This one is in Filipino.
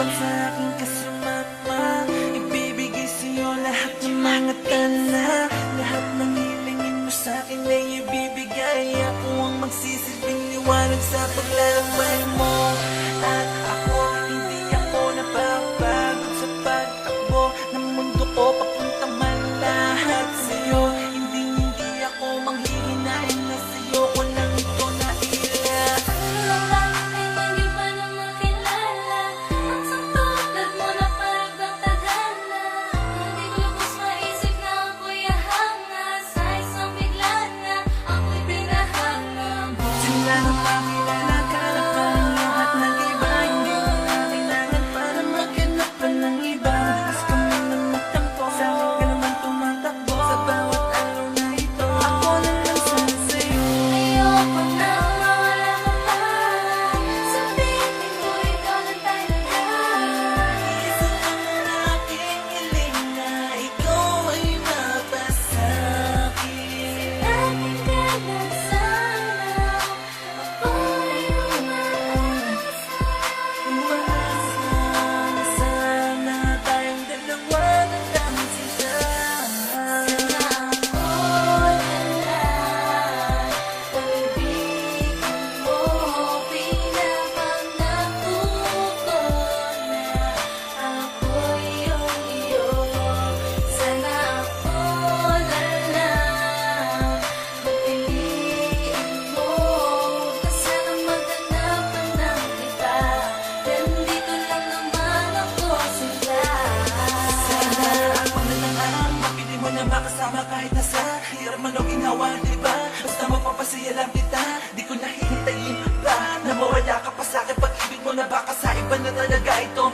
Tumawag sa akin kasi mama, ibibigay sa'yo lahat ng mga tala. Lahat ng hilingin mo sa'kin ay ibibigay. Ako ang magsisilbing liwanag sa paglalakbay mo. At ako, hindi ako napapagod sa pagtakbo ng mundo ko papunta man lahat sa'yo. Hindi ako manghihinain na sa'yo ko lang ito naila. Sila nang makilala ka na parang lahat ng iba. Hindi mo na kailangan para maghanap pa ng iba. Mas kami na magtampo, sa akin ka naman tumatakbo. Sa bawat araw na ito, ako na lang sana sa'yo. Ayoko na mawala ka pa. Sabihin mo ikaw na talaga. Isa lang ang aking hiling na ikaw ay mapasa'kin. Lagi ka lang sana. Ako ay umaasa. Umaasa na sana tayong dalawa na lang sila. Ako na lang. Pag-ibigin mo, pinapanap ko na ako'y iyong-iyo. Sana ako na lang. Pag-piliin mo, huwag ka sanang maghanap pa ng iba. Nandito lang naman ako sila. Sana ako na lang ang mapili mo na makasama kahit nasa hirap man o ginawa, diba? Basta mapapasaya lang kita, di ko na hihintayin pa na mawala ka pa sa'kin. Pag-ibig mo na baka sa iba na talaga ito